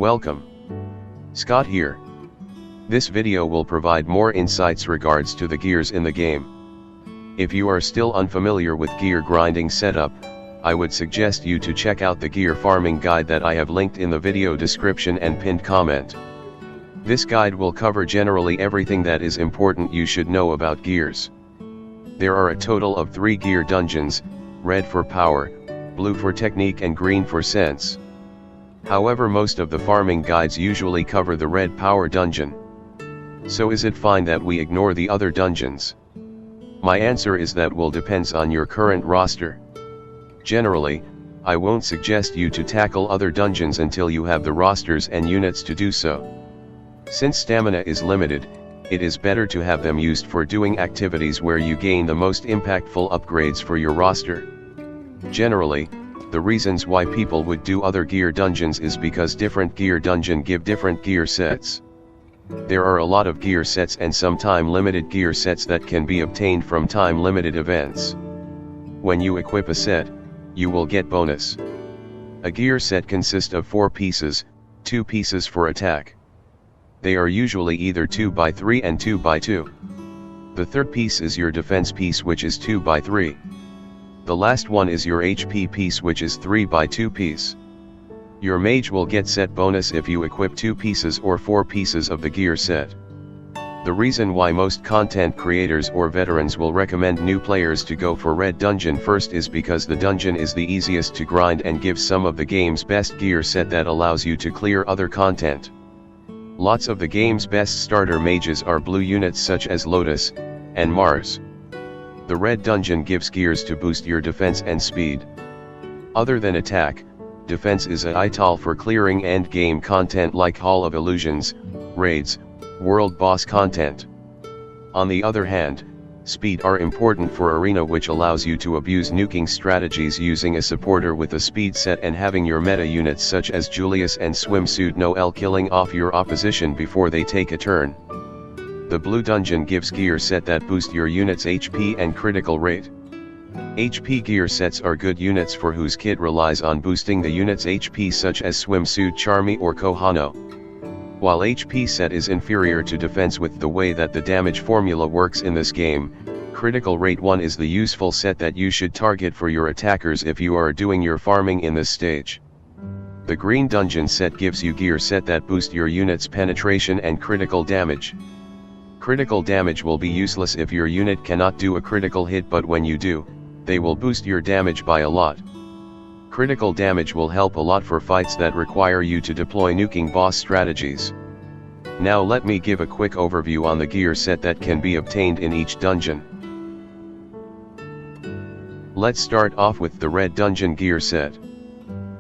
Welcome. Scott here. This video will provide more insights regards to the gears in the game. If you are still unfamiliar with gear grinding setup, I would suggest you to check out the gear farming guide that I have linked in the video description and pinned comment. This guide will cover generally everything that is important you should know about gears. There are a total of 3 gear dungeons, red for power, blue for technique and green for sense. However, most of the farming guides usually cover the red power dungeon. So is it fine that we ignore the other dungeons? My answer is that will depends on your current roster. Generally, I won't suggest you to tackle other dungeons until you have the rosters and units to do so. Since stamina is limited, it is better to have them used for doing activities where you gain the most impactful upgrades for your roster. Generally, the reasons why people would do other gear dungeons is because different gear dungeon give different gear sets. There are a lot of gear sets and some time-limited gear sets that can be obtained from time-limited events. When you equip a set, you will get bonus. A gear set consists of 4 pieces, 2 pieces for attack. They are usually either 2x3 and 2x2. The third piece is your defense piece, which is 2x3. The last one is your HP piece, which is 3x2 piece. Your mage will get set bonus if you equip 2 pieces or 4 pieces of the gear set. The reason why most content creators or veterans will recommend new players to go for red dungeon first is because the dungeon is the easiest to grind and gives some of the game's best gear set that allows you to clear other content. Lots of the game's best starter mages are blue units such as Lotus and Mars. The red dungeon gives gears to boost your defense and speed. Other than attack, defense is vital for clearing end game content like Hall of Illusions, raids, world boss content. On the other hand, speed are important for arena, which allows you to abuse nuking strategies using a supporter with a speed set and having your meta units such as Julius and Swimsuit Noel killing off your opposition before they take a turn. The blue dungeon gives gear set that boost your unit's HP and critical rate. HP gear sets are good units for whose kit relies on boosting the unit's HP, such as Swimsuit Charmy or Kohano. While HP set is inferior to defense with the way that the damage formula works in this game, critical rate 1 is the useful set that you should target for your attackers if you are doing your farming in this stage. The green dungeon set gives you gear set that boost your unit's penetration and critical damage. Critical damage will be useless if your unit cannot do a critical hit, but when you do, they will boost your damage by a lot. Critical damage will help a lot for fights that require you to deploy nuking boss strategies. Now let me give a quick overview on the gear set that can be obtained in each dungeon. Let's start off with the red dungeon gear set.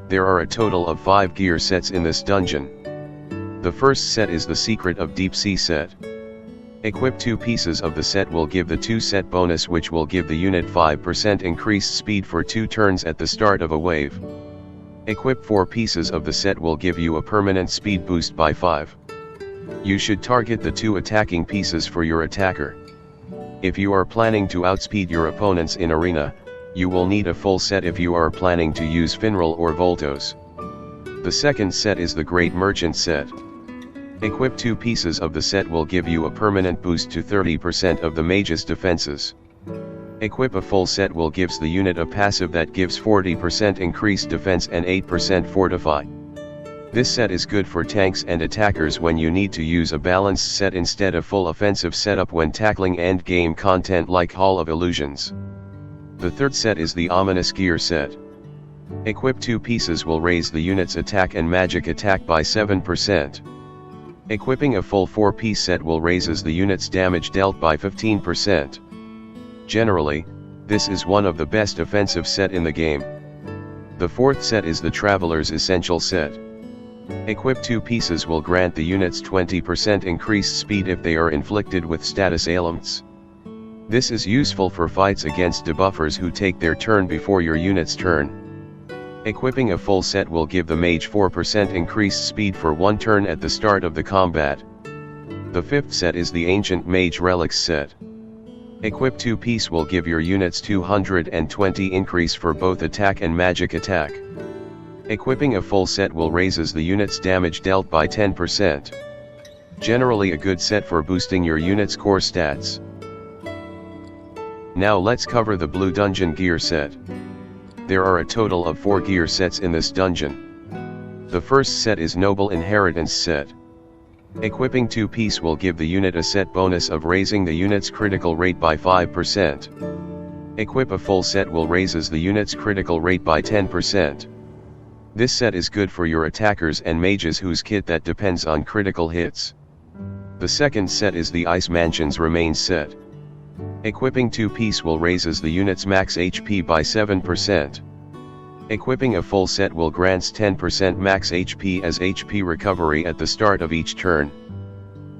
There are a total of 5 gear sets in this dungeon. The first set is the Secret of Deep Sea set. Equip 2 pieces of the set will give the 2 set bonus, which will give the unit 5% increased speed for 2 turns at the start of a wave. Equip 4 pieces of the set will give you a permanent speed boost by 5. You should target the 2 attacking pieces for your attacker. If you are planning to outspeed your opponents in arena, you will need a full set if you are planning to use Finral or Voltos. The second set is the Great Merchant set. Equip 2 pieces of the set will give you a permanent boost to 30% of the mage's defenses. Equip a full set will gives the unit a passive that gives 40% increased defense and 8% fortify. This set is good for tanks and attackers when you need to use a balanced set instead of full offensive setup when tackling end game content like Hall of Illusions. The third set is the Ominous Gear set. Equip 2 pieces will raise the unit's attack and magic attack by 7%. Equipping a full 4-piece set will raises the unit's damage dealt by 15%. Generally, this is one of the best offensive set in the game. The fourth set is the Traveler's Essential set. Equip 2 pieces will grant the units 20% increased speed if they are inflicted with status ailments. This is useful for fights against debuffers who take their turn before your unit's turn. Equipping a full set will give the mage 4% increased speed for 1 turn at the start of the combat. The fifth set is the Ancient Mage Relics set. Equip 2 piece will give your units 220 increase for both attack and magic attack. Equipping a full set will raises the unit's damage dealt by 10%. Generally a good set for boosting your unit's core stats. Now let's cover the blue dungeon gear set. There are a total of 4 gear sets in this dungeon. The first set is Noble Inheritance set. Equipping 2-piece will give the unit a set bonus of raising the unit's critical rate by 5%. Equip a full set will raises the unit's critical rate by 10%. This set is good for your attackers and mages whose kit that depends on critical hits. The second set is the Ice Mansion's Remains set. Equipping 2-piece will raises the unit's max HP by 7%. Equipping a full set will grants 10% max HP as HP recovery at the start of each turn.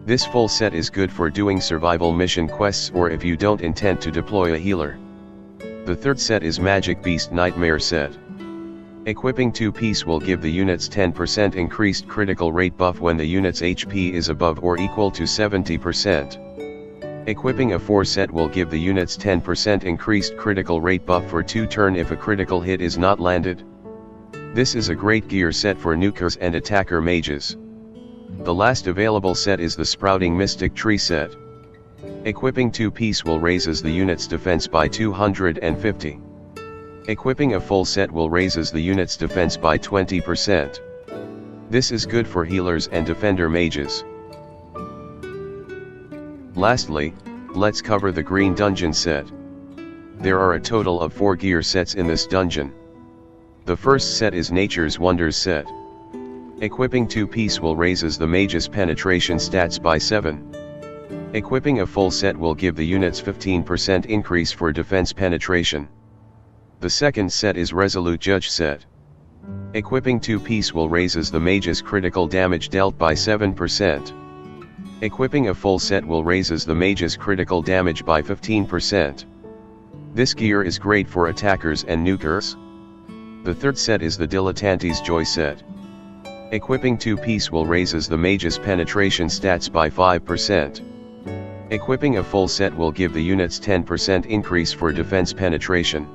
This full set is good for doing survival mission quests or if you don't intend to deploy a healer. The third set is Magic Beast Nightmare set. Equipping 2-piece will give the unit's 10% increased critical rate buff when the unit's HP is above or equal to 70%. Equipping a 4 set will give the unit's 10% increased critical rate buff for 2 turns if a critical hit is not landed. This is a great gear set for nukers and attacker mages. The last available set is the Sprouting Mystic Tree set. Equipping 2-piece will raises the unit's defense by 250. Equipping a full set will raises the unit's defense by 20%. This is good for healers and defender mages. Lastly, let's cover the green dungeon set. There are a total of 4 gear sets in this dungeon. The first set is Nature's Wonders set. Equipping 2-piece will raises the mage's penetration stats by 7. Equipping a full set will give the unit's 15% increase for defense penetration. The second set is Resolute Judge set. Equipping 2-piece will raises the mage's critical damage dealt by 7%. Equipping a full set will raises the mage's critical damage by 15%. This gear is great for attackers and nukers. The third set is the Dilettante's Joy set. Equipping 2-piece will raises the mage's penetration stats by 5%. Equipping a full set will give the unit's 10% increase for defense penetration.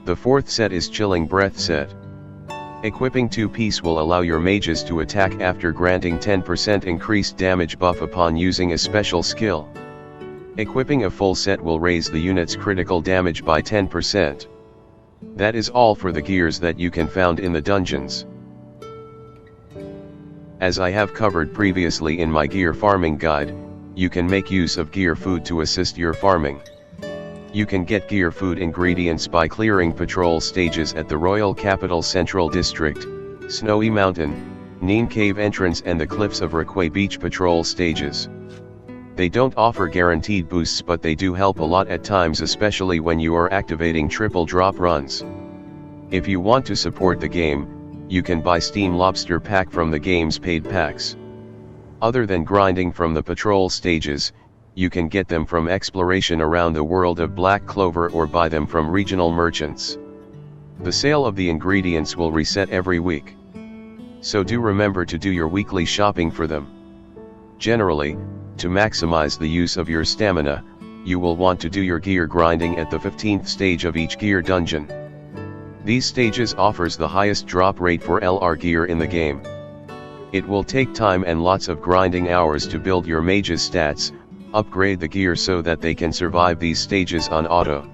The fourth set is Chilling Breath set. Equipping 2-piece will allow your mages to attack after granting 10% increased damage buff upon using a special skill. Equipping a full set will raise the unit's critical damage by 10%. That is all for the gears that you can find in the dungeons. As I have covered previously in my gear farming guide, you can make use of gear food to assist your farming. You can get gear food ingredients by clearing patrol stages at the Royal Capital Central District, Snowy Mountain, Neen Cave entrance and the Cliffs of Raquay Beach patrol stages. They don't offer guaranteed boosts but they do help a lot at times, especially when you are activating triple drop runs. If you want to support the game, you can buy Steam Lobster Pack from the game's paid packs. Other than grinding from the patrol stages, you can get them from exploration around the world of Black Clover or buy them from regional merchants. The sale of the ingredients will reset every week. So do remember to do your weekly shopping for them. Generally, to maximize the use of your stamina, you will want to do your gear grinding at the 15th stage of each gear dungeon. These stages offers the highest drop rate for LR gear in the game. It will take time and lots of grinding hours to build your mage's stats, upgrade the gear so that they can survive these stages on auto.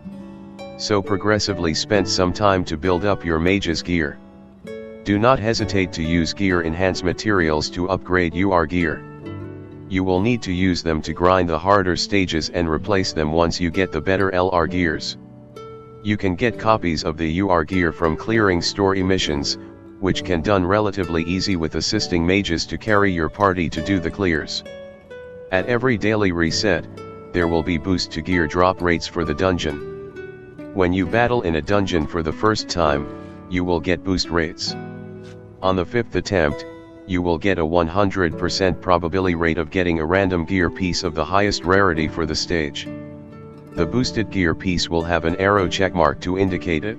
So progressively spend some time to build up your mage's gear. Do not hesitate to use gear enhanced materials to upgrade your gear. You will need to use them to grind the harder stages and replace them once you get the better LR gears. You can get copies of the UR gear from clearing story missions, which can done relatively easy with assisting mages to carry your party to do the clears. At every daily reset, there will be boost to gear drop rates for the dungeon. When you battle in a dungeon for the first time, you will get boost rates. On the 5th attempt, you will get a 100% probability rate of getting a random gear piece of the highest rarity for the stage. The boosted gear piece will have an arrow checkmark to indicate it.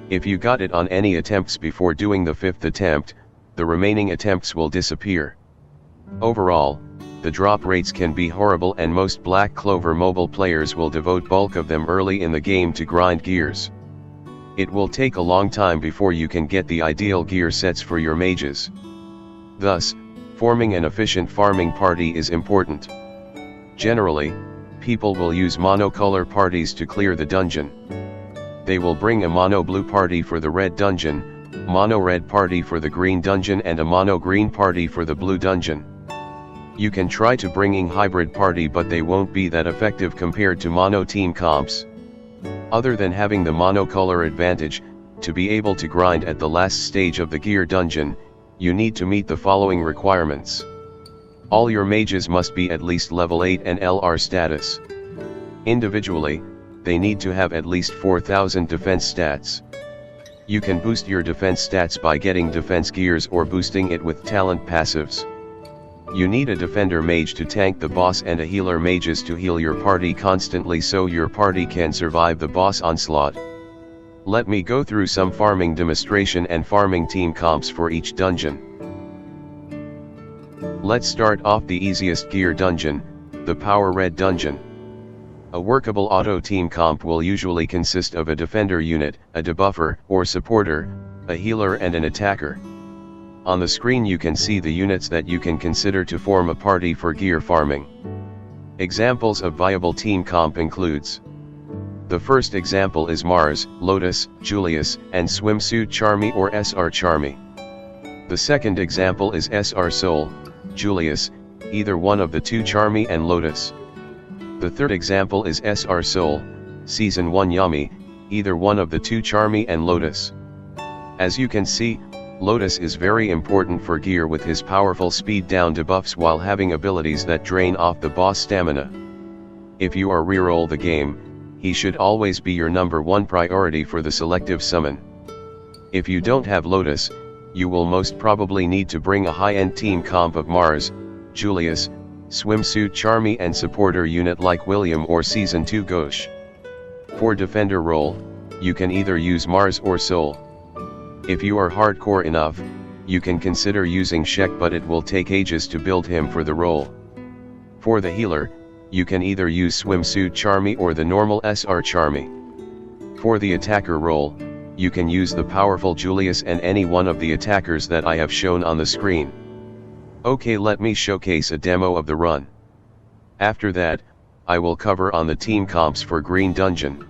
If you got it on any attempts before doing the 5th attempt, the remaining attempts will disappear. Overall, the drop rates can be horrible and most Black Clover mobile players will devote bulk of them early in the game to grind gears. It will take a long time before you can get the ideal gear sets for your mages. Thus, forming an efficient farming party is important. Generally, people will use monocolor parties to clear the dungeon. They will bring a mono blue party for the red dungeon, mono red party for the green dungeon, and a mono green party for the blue dungeon. You can try to bringing hybrid party, but they won't be that effective compared to mono team comps. Other than having the monocolor advantage, to be able to grind at the last stage of the gear dungeon, you need to meet the following requirements. All your mages must be at least level 8 and LR status. Individually, they need to have at least 4000 defense stats. You can boost your defense stats by getting defense gears or boosting it with talent passives. You need a defender mage to tank the boss and a healer mages to heal your party constantly so your party can survive the boss onslaught. Let me go through some farming demonstration and farming team comps for each dungeon. Let's start off the easiest gear dungeon, the Power Red dungeon. A workable auto team comp will usually consist of a defender unit, a debuffer or supporter, a healer and an attacker. On the screen you can see the units that you can consider to form a party for gear farming. Examples of viable team comp includes. The first example is Mars, Lotus, Julius, and Swimsuit Charmy or SR Charmy. The second example is SR Soul, Julius, either one of the two Charmy and Lotus. The third example is SR Soul, Season 1 Yami, either one of the two Charmy and Lotus. As you can see, Lotus is very important for gear with his powerful speed down debuffs while having abilities that drain off the boss stamina. If you are reroll the game, he should always be your number one priority for the selective summon. If you don't have Lotus, you will most probably need to bring a high-end team comp of Mars, Julius, Swimsuit Charmy and supporter unit like William or Season 2 Gauche. For defender role, you can either use Mars or Soul. If you are hardcore enough, you can consider using Shek, but it will take ages to build him for the role. For the healer, you can either use Swimsuit Charmy or the normal SR Charmy. For the attacker role, you can use the powerful Julius and any one of the attackers that I have shown on the screen. Okay, let me showcase a demo of the run. After that, I will cover on the team comps for Green Dungeon.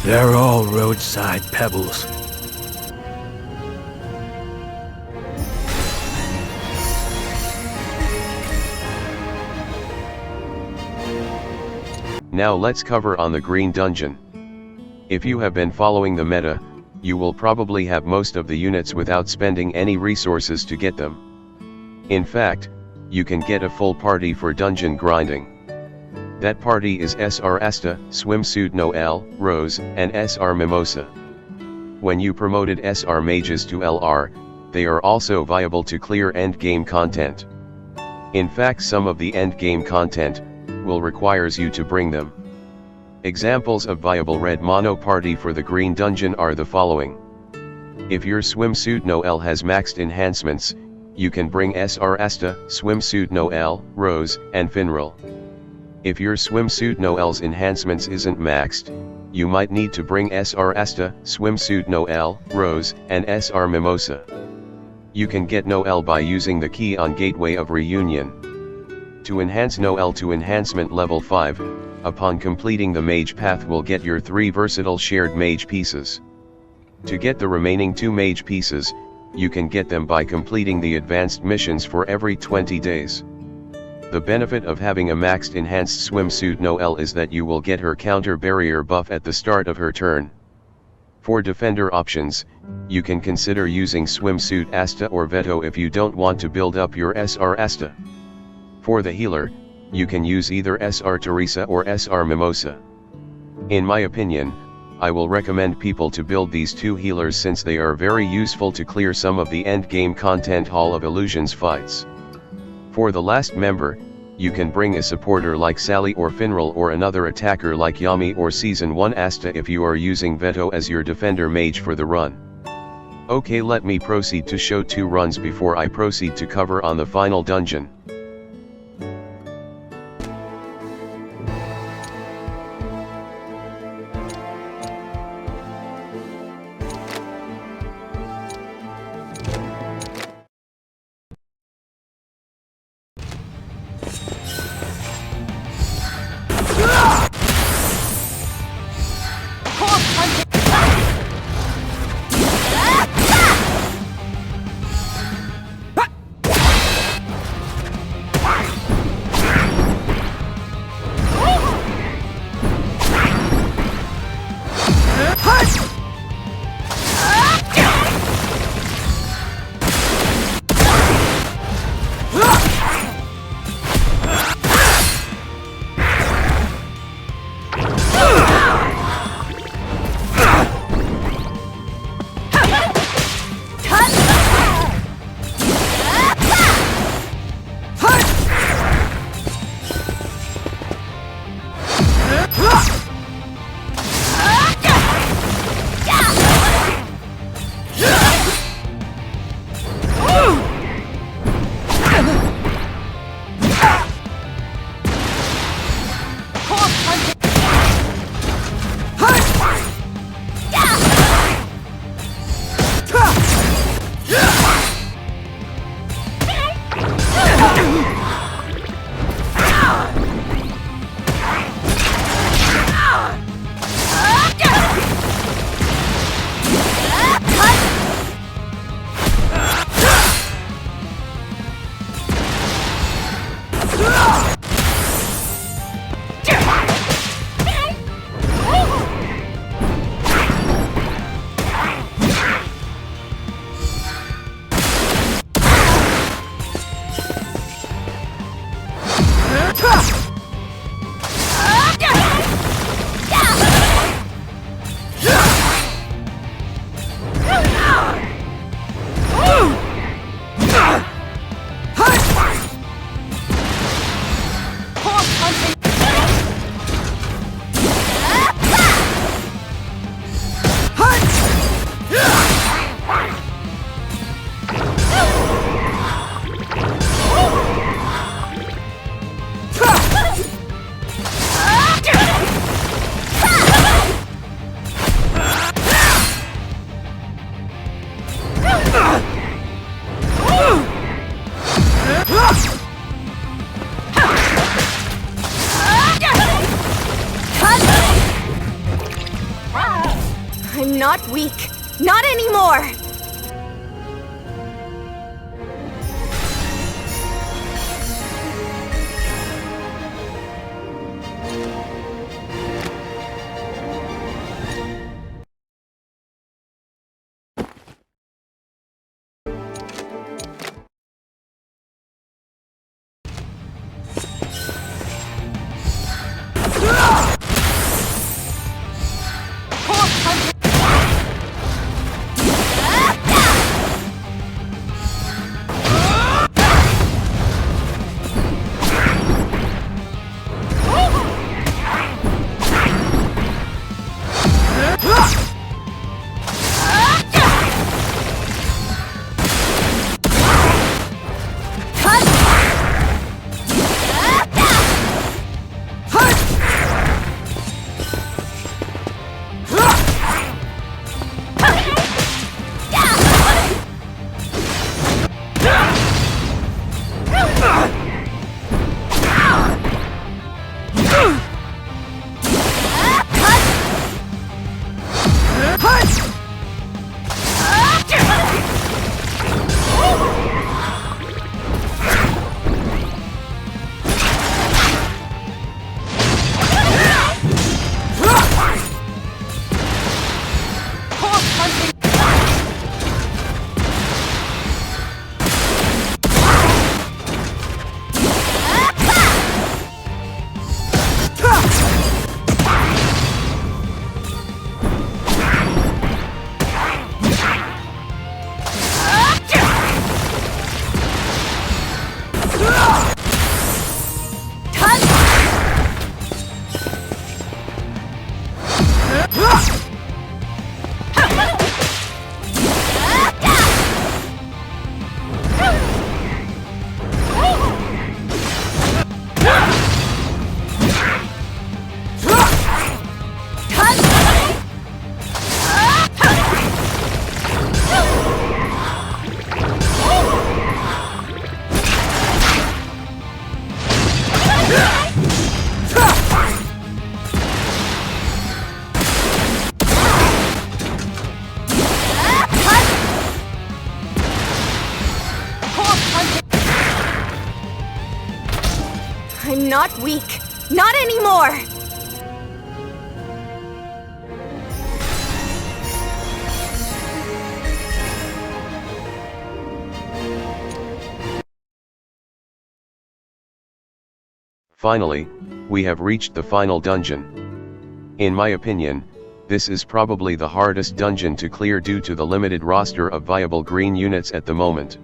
They're all roadside pebbles. Now let's cover on the green dungeon. If you have been following the meta, you will probably have most of the units without spending any resources to get them. In fact, you can get a full party for dungeon grinding. That party is SR Asta, Swimsuit Noelle, Rose, and SR Mimosa. When you promoted SR Mages to LR, they are also viable to clear endgame content. In fact, some of the endgame content will requires you to bring them. Examples of viable red mono party for the green dungeon are the following. If your Swimsuit Noelle has maxed enhancements, you can bring SR Asta, Swimsuit Noelle, Rose, and Finral. If your Swimsuit Noelle's enhancements isn't maxed, you might need to bring SR Asta, Swimsuit Noelle, Rose, and SR Mimosa. You can get Noelle by using the key on Gateway of Reunion. To enhance Noelle to enhancement level 5, upon completing the mage path will get your 3 versatile shared mage pieces. To get the remaining 2 mage pieces, you can get them by completing the advanced missions for every 20 days. The benefit of having a maxed enhanced Swimsuit Noelle is that you will get her counter barrier buff at the start of her turn. For defender options, you can consider using Swimsuit Asta or Veto if you don't want to build up your SR Asta. For the healer, you can use either SR Teresa or SR Mimosa. In my opinion, I will recommend people to build these 2 healers since they are very useful to clear some of the endgame content Hall of Illusions fights. For the last member, you can bring a supporter like Sally or Finral or another attacker like Yami or Season 1 Asta if you are using Veto as your defender mage for the run. Okay, let me proceed to show 2 runs before I proceed to cover on the final dungeon. I'm not weak. Not anymore! I'm not weak. Not anymore! Finally, we have reached the final dungeon. In my opinion, this is probably the hardest dungeon to clear due to the limited roster of viable green units at the moment.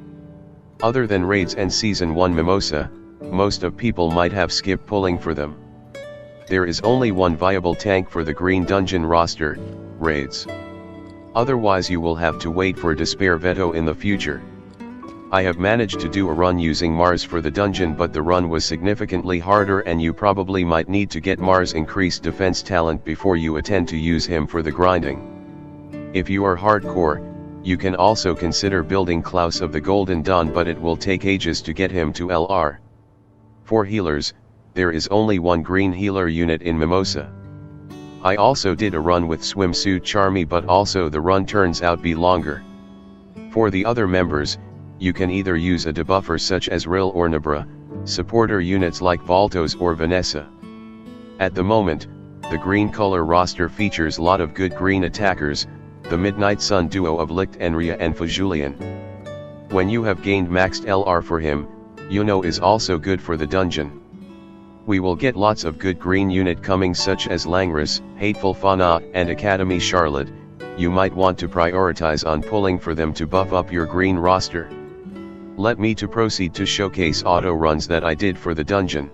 Other than raids and Season 1 Mimosa, most of people might have skipped pulling for them. There is only one viable tank for the green dungeon roster, raids. Otherwise you will have to wait for Despair Veto in the future. I have managed to do a run using Mars for the dungeon, but the run was significantly harder and you probably might need to get Mars increased defense talent before you attempt to use him for the grinding. If you are hardcore, you can also consider building Klaus of the Golden Dawn, but it will take ages to get him to LR. For healers, there is only one green healer unit in Mimosa. I also did a run with Swimsuit Charmy, but also the run turns out be longer. For the other members, you can either use a debuffer such as Ril or Nabra, supporter units like Valtos or Vanessa. At the moment, the green color roster features lot of good green attackers, the Midnight Sun duo of Licht Enria and Fajulian. When you have gained maxed LR for him, Yuno is also good for the dungeon. We will get lots of good green unit coming such as Langris, Hateful Fana and Academy Charlotte. You might want to prioritize on pulling for them to buff up your green roster. Let me to proceed to showcase auto runs that I did for the dungeon.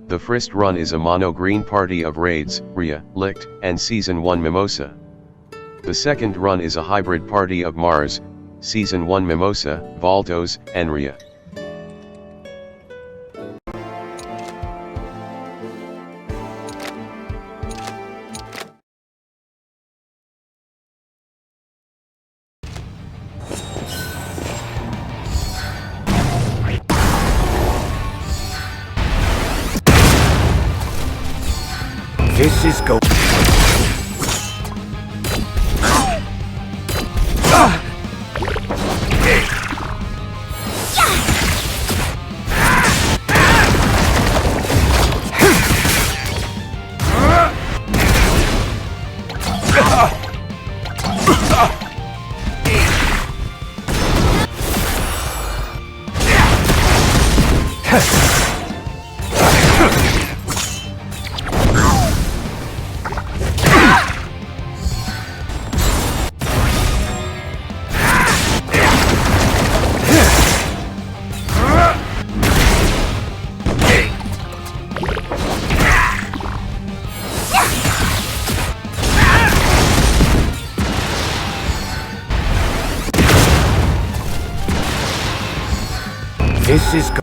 The first run is a mono green party of raids, Rhea, Licht, and Season 1 Mimosa. The second run is a hybrid party of Mars, Season 1 Mimosa, Valtos, and Rhea. is go. This is go.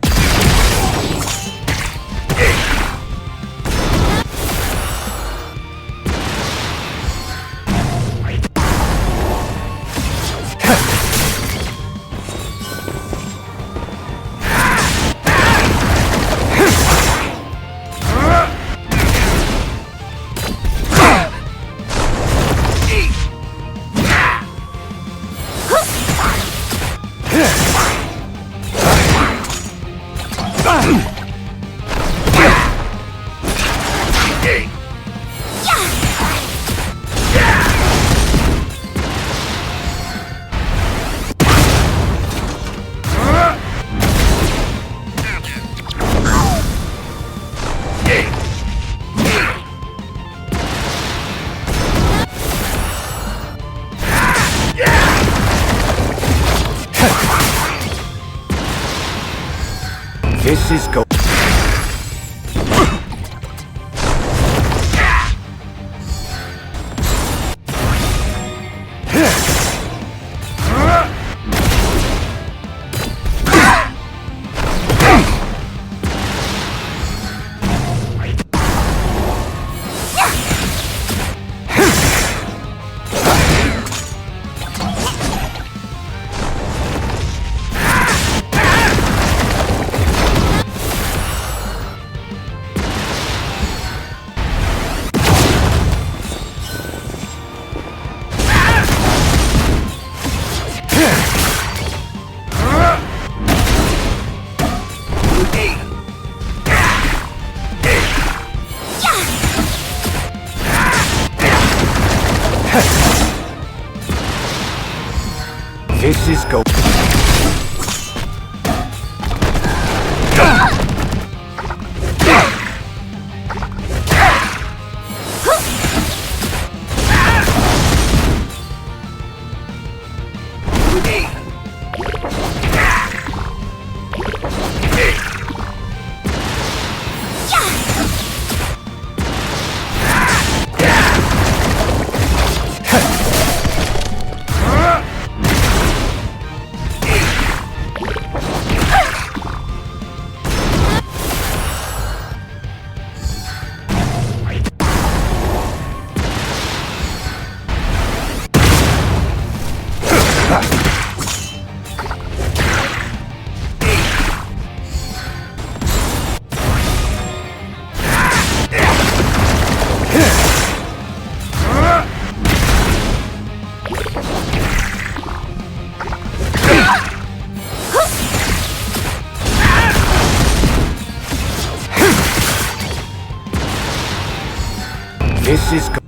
This is go. This is go. This is go.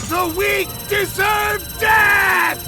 The weak deserve death!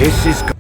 This is go.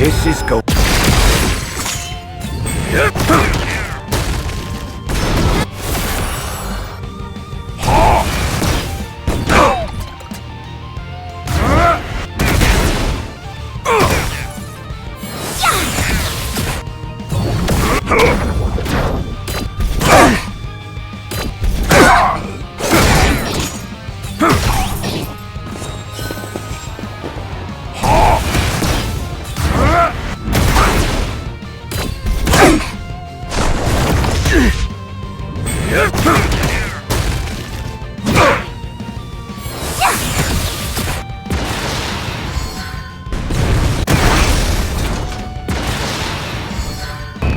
This is go.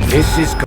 This is go.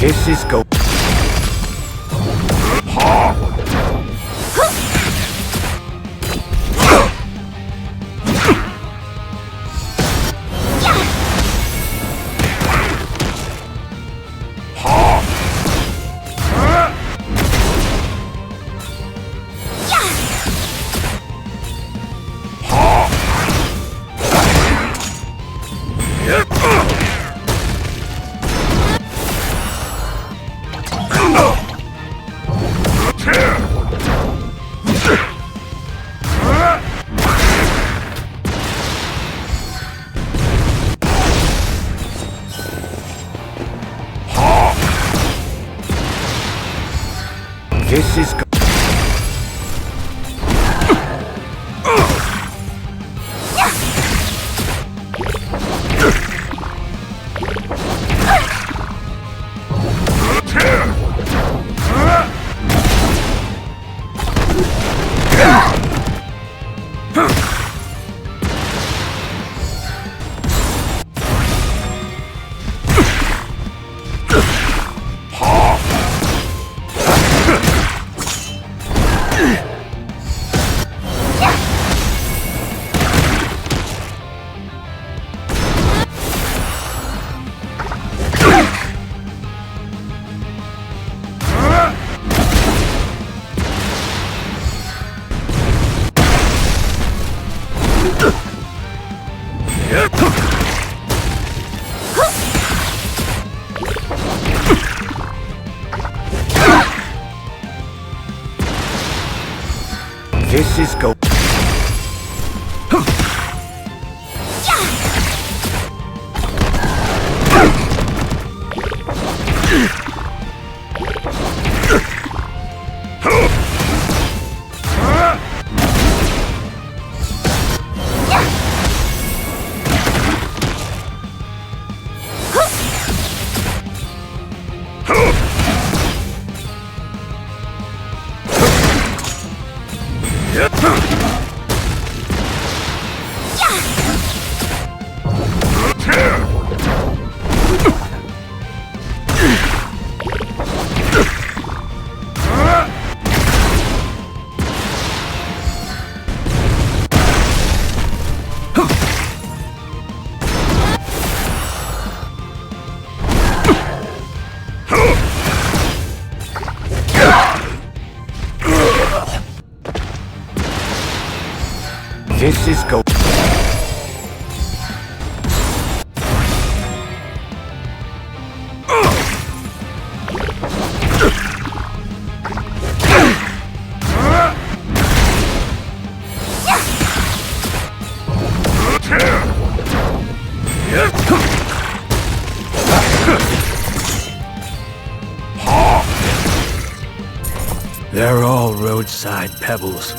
This is go. This is go. This is go. They're all roadside pebbles.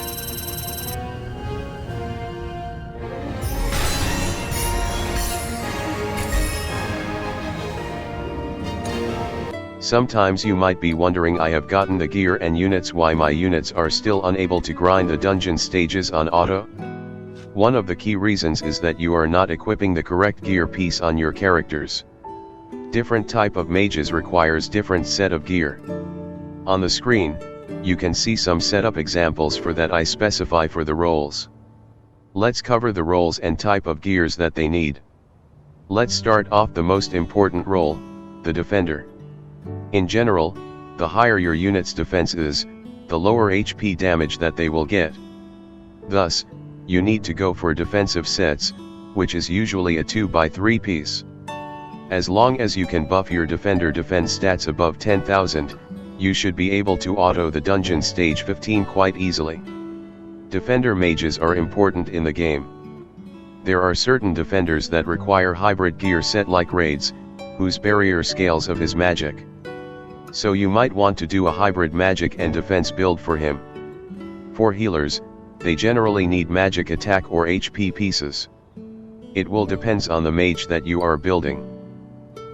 Sometimes you might be wondering, I have gotten the gear and units, why my units are still unable to grind the dungeon stages on auto? One of the key reasons is that you are not equipping the correct gear piece on your characters. Different type of mages requires different set of gear. On the screen, you can see some setup examples for that I specify for the roles. Let's cover the roles and type of gears that they need. Let's start off the most important role, the defender. In general, the higher your unit's defense is, the lower HP damage that they will get. Thus, you need to go for defensive sets, which is usually a 2x3 piece. As long as you can buff your defender defense stats above 10,000, you should be able to auto the dungeon stage 15 quite easily. Defender mages are important in the game. There are certain defenders that require hybrid gear set like raids, whose barrier scales of his magic. So you might want to do a hybrid magic and defense build for him. For healers, they generally need magic attack or HP pieces. It will depends on the mage that you are building.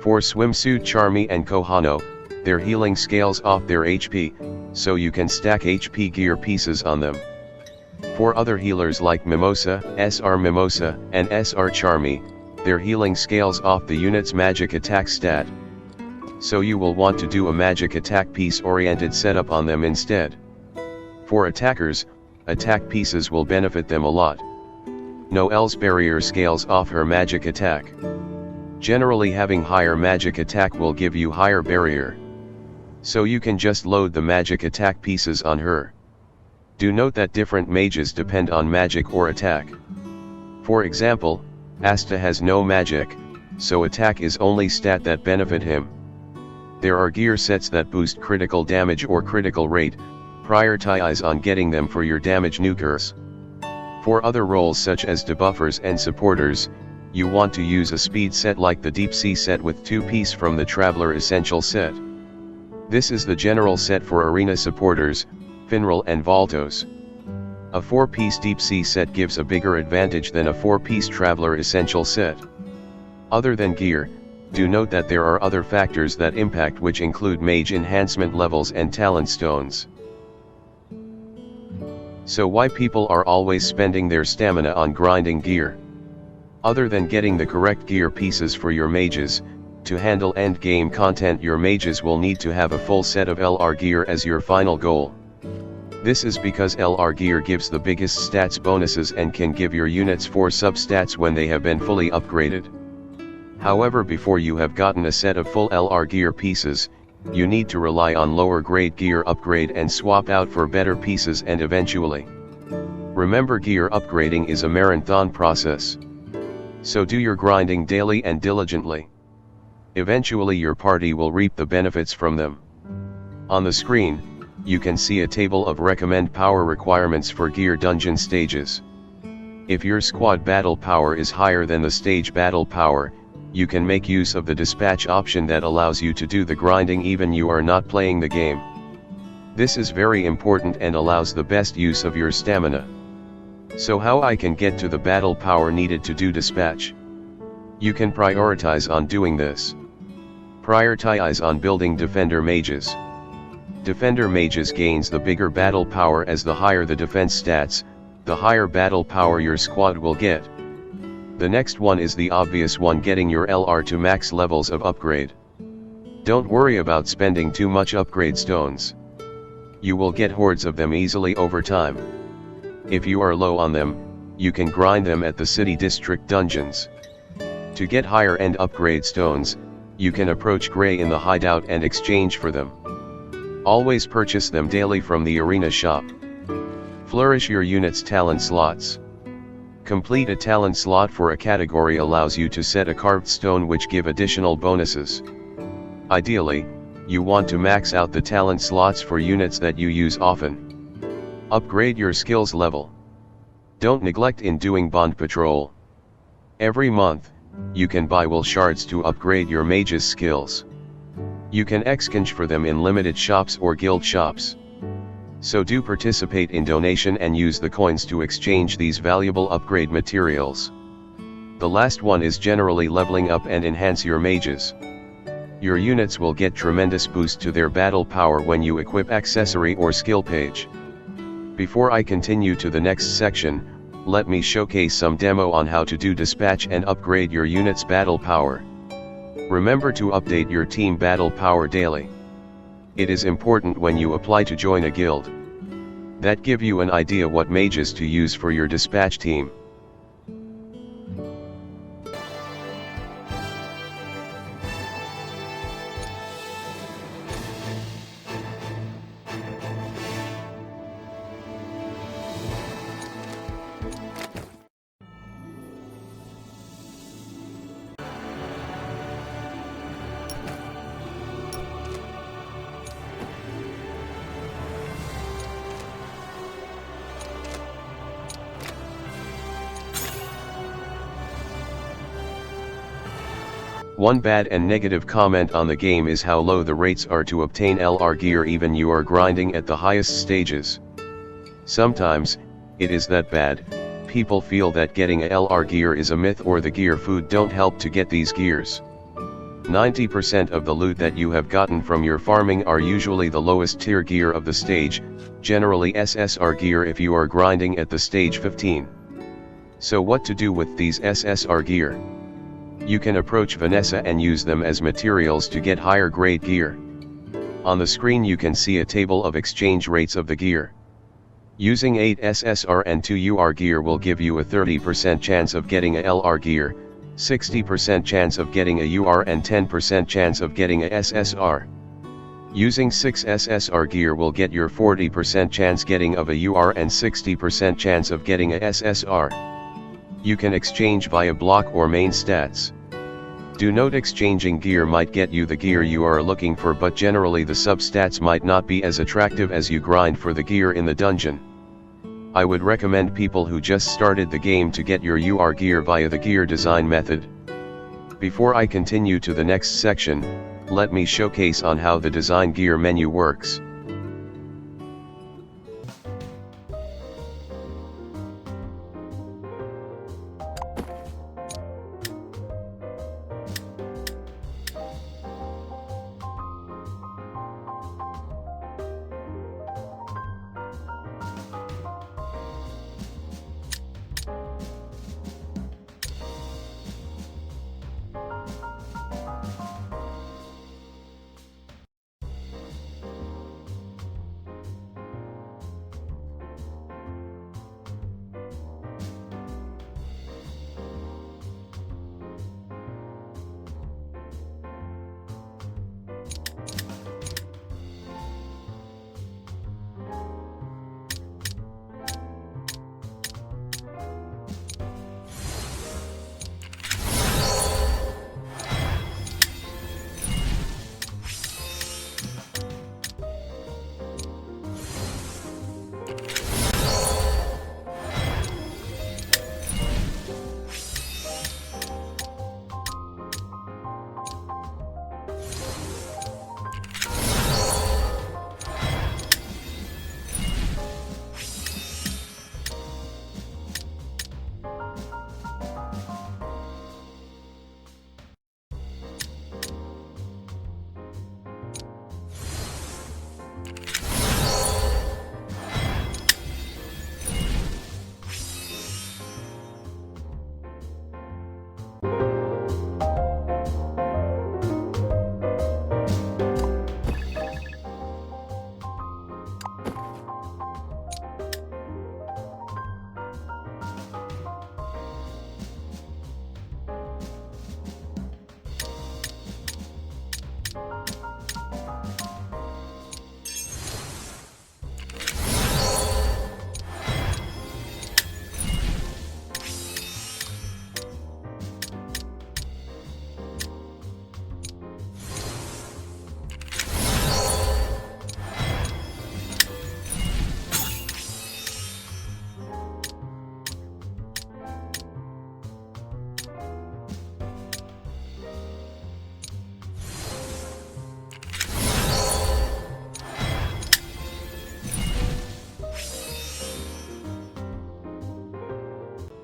For Swimsuit Charmy and Kohano, their healing scales off their HP, so you can stack HP gear pieces on them. For other healers like Mimosa, SR Mimosa, and SR Charmy, their healing scales off the unit's magic attack stat. So you will want to do a magic attack piece oriented setup on them instead. For attackers, attack pieces will benefit them a lot. Noelle's barrier scales off her magic attack. Generally having higher magic attack will give you higher barrier. So you can just load the magic attack pieces on her. Do note that different mages depend on magic or attack. For example, Asta has no magic, so attack is only stat that benefit him. There are gear sets that boost critical damage or critical rate, prioritize on getting them for your damage nukers. For other roles such as debuffers and supporters, you want to use a speed set like the Deep Sea set with 2-piece from the Traveler Essential set. This is the general set for arena supporters, Finral and Valtos. A 4-piece Deep Sea set gives a bigger advantage than a 4-piece Traveler Essential set. Other than gear, do note that there are other factors that impact, which include mage enhancement levels and talent stones. So why people are always spending their stamina on grinding gear? Other than getting the correct gear pieces for your mages, to handle endgame content your mages will need to have a full set of LR gear as your final goal. This is because LR gear gives the biggest stats bonuses and can give your units 4 sub-stats when they have been fully upgraded. However, before you have gotten a set of full LR gear pieces, you need to rely on lower grade gear upgrade and swap out for better pieces, and eventually. Remember, gear upgrading is a marathon process. So do your grinding daily and diligently. Eventually your party will reap the benefits from them. On the screen, you can see a table of recommend power requirements for gear dungeon stages. If your squad battle power is higher than the stage battle power, you can make use of the dispatch option that allows you to do the grinding even you are not playing the game. This is very important and allows the best use of your stamina. So how I can get to the battle power needed to do dispatch? You can prioritize on doing this. Prioritize on building defender mages. Defender mages gains the bigger battle power, as the higher the defense stats, the higher battle power your squad will get. The next one is the obvious one, getting your LR to max levels of upgrade. Don't worry about spending too much upgrade stones. You will get hordes of them easily over time. If you are low on them, you can grind them at the city district dungeons. To get higher end upgrade stones, you can approach Gray in the hideout and exchange for them. Always purchase them daily from the arena shop. Flourish your unit's talent slots. Complete a talent slot for a category allows you to set a carved stone which give additional bonuses. Ideally, you want to max out the talent slots for units that you use often. Upgrade your skills level. Don't neglect in doing bond patrol. Every month, you can buy will shards to upgrade your mage's skills. You can exchange for them in limited shops or guild shops. So do participate in donation and use the coins to exchange these valuable upgrade materials. The last one is generally leveling up and enhance your mages. Your units will get tremendous boost to their battle power when you equip accessory or skill page. Before I continue to the next section, let me showcase some demo on how to do dispatch and upgrade your unit's battle power. Remember to update your team battle power daily. It is important when you apply to join a guild. That give you an idea what mages to use for your dispatch team. One bad and negative comment on the game is how low the rates are to obtain LR gear even you are grinding at the highest stages. Sometimes, it is that bad, people feel that getting a LR gear is a myth or the gear food don't help to get these gears. 90% of the loot that you have gotten from your farming are usually the lowest tier gear of the stage, generally SSR gear if you are grinding at the stage 15. So what to do with these SSR gear? You can approach Vanessa and use them as materials to get higher grade gear. On the screen you can see a table of exchange rates of the gear. Using 8 SSR and 2 UR gear will give you a 30% chance of getting a LR gear, 60% chance of getting a UR and 10% chance of getting a SSR. Using 6 SSR gear will get your 40% chance getting of a UR and 60% chance of getting a SSR. You can exchange via block or main stats. Do note exchanging gear might get you the gear you are looking for, but generally the substats might not be as attractive as you grind for the gear in the dungeon. I would recommend people who just started the game to get your UR gear via the gear design method. Before I continue to the next section, let me showcase on how the design gear menu works.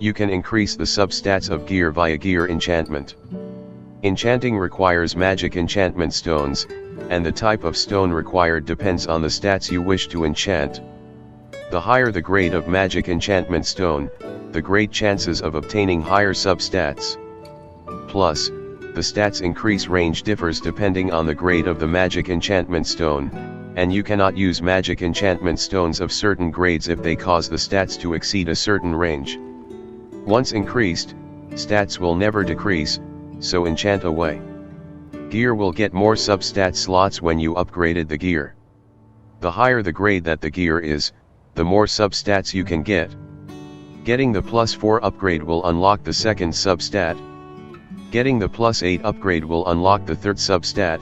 You can increase the substats of gear via gear enchantment. Enchanting requires magic enchantment stones, and the type of stone required depends on the stats you wish to enchant. The higher the grade of magic enchantment stone, the great chances of obtaining higher substats. Plus, the stats increase range differs depending on the grade of the magic enchantment stone, and you cannot use magic enchantment stones of certain grades if they cause the stats to exceed a certain range. Once increased, stats will never decrease, so enchant away. Gear will get more substat slots when you upgraded the gear. The higher the grade that the gear is, the more substats you can get. Getting the +4 upgrade will unlock the second substat. Getting the +8 upgrade will unlock the third substat.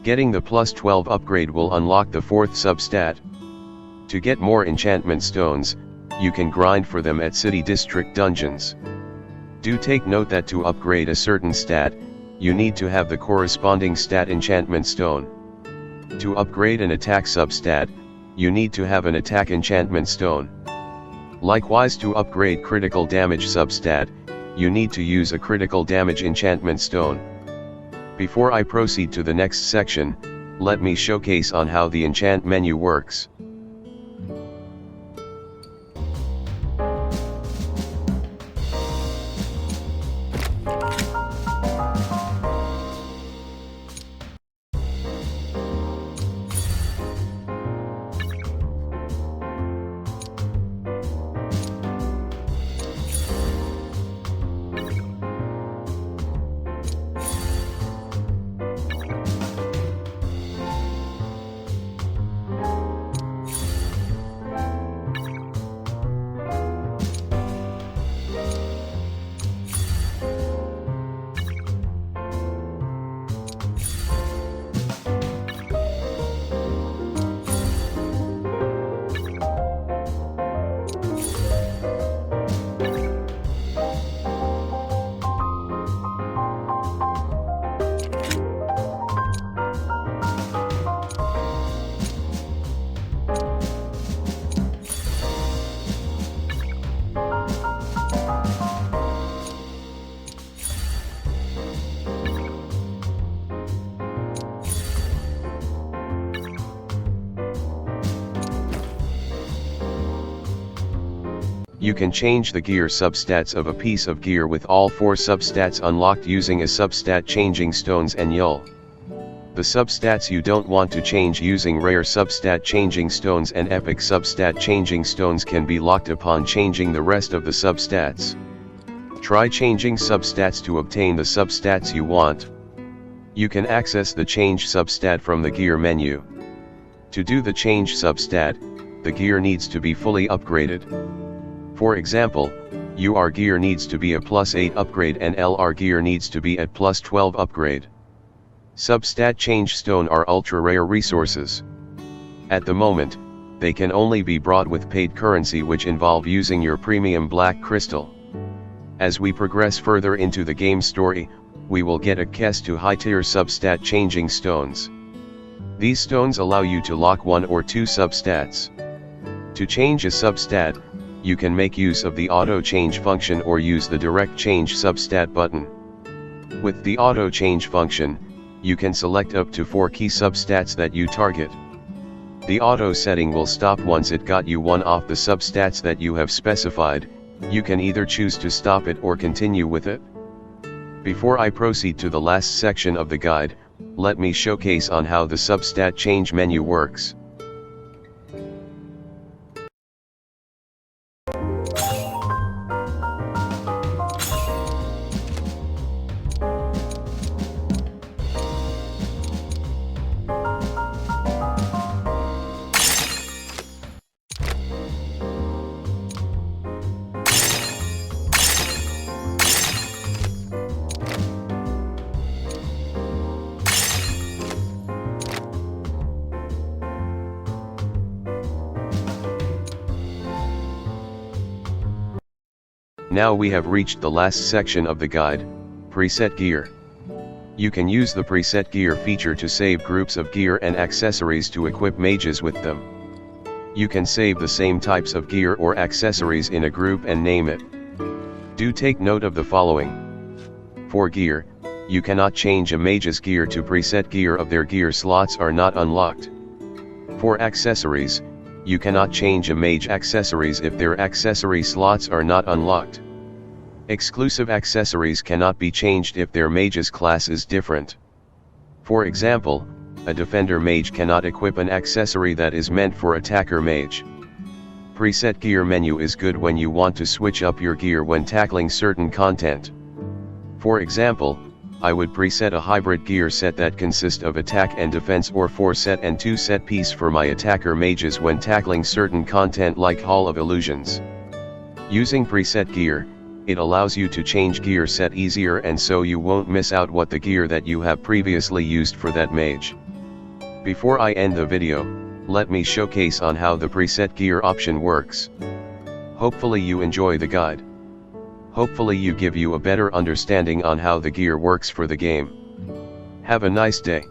Getting the +12 upgrade will unlock the fourth substat. To get more enchantment stones, you can grind for them at city district dungeons. Do take note that to upgrade a certain stat, you need to have the corresponding stat enchantment stone. To upgrade an attack substat, you need to have an attack enchantment stone. Likewise, to upgrade critical damage substat, you need to use a critical damage enchantment stone. Before I proceed to the next section, let me showcase on how the enchant menu works. You can change the gear substats of a piece of gear with all 4 substats unlocked using a substat changing stones and YUL. The substats you don't want to change using rare substat changing stones and epic substat changing stones can be locked upon changing the rest of the substats. Try changing substats to obtain the substats you want. You can access the change substat from the gear menu. To do the change substat, the gear needs to be fully upgraded. For example, UR gear needs to be a +8 upgrade and LR gear needs to be at +12 upgrade. Substat change stone are ultra rare resources. At the moment, they can only be brought with paid currency, which involve using your premium black crystal. As we progress further into the game story, we will get access to high tier substat changing stones. These stones allow you to lock 1 or 2 substats. To change a substat, you can make use of the auto change function or use the direct change substat button. With the auto change function, you can select up to 4 key substats that you target. The auto setting will stop once it got you one off the substats that you have specified. You can either choose to stop it or continue with it. Before I proceed to the last section of the guide, let me showcase on how the substat change menu works. Now we have reached the last section of the guide, Preset Gear. You can use the Preset Gear feature to save groups of gear and accessories to equip mages with them. You can save the same types of gear or accessories in a group and name it. Do take note of the following. For gear, you cannot change a mage's gear to preset gear if their gear slots are not unlocked. For accessories, you cannot change a mage accessories if their accessory slots are not unlocked. Exclusive accessories cannot be changed if their mage's class is different. For example, a defender mage cannot equip an accessory that is meant for attacker mage. Preset gear menu is good when you want to switch up your gear when tackling certain content. For example, I would preset a hybrid gear set that consists of attack and defense, or 4 set and 2 set piece for my attacker mages when tackling certain content like Hall of Illusions. Using preset gear, it allows you to change gear set easier, and so you won't miss out what the gear that you have previously used for that mage. Before I end the video, let me showcase on how the preset gear option works. Hopefully you enjoy the guide. Hopefully you give you a better understanding on how the gear works for the game. Have a nice day.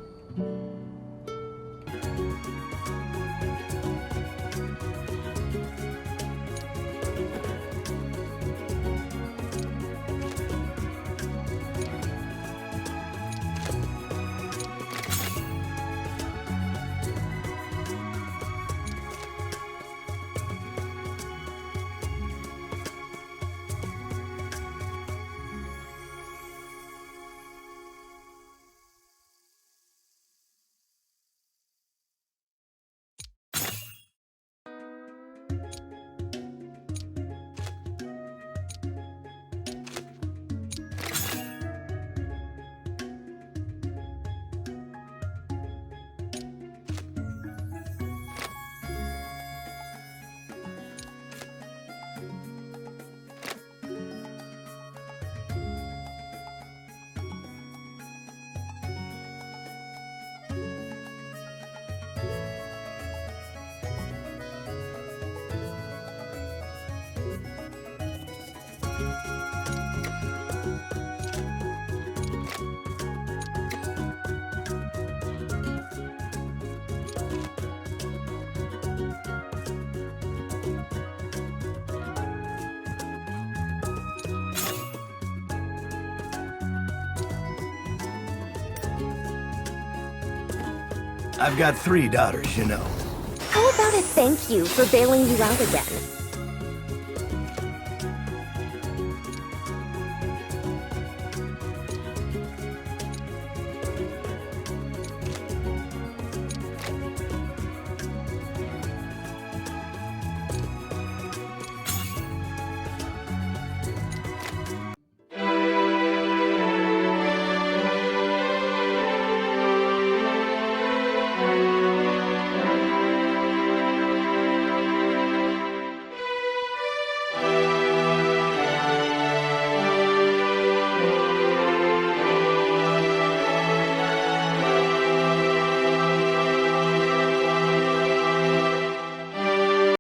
I've got 3 daughters, you know. How about a thank you for bailing you out again?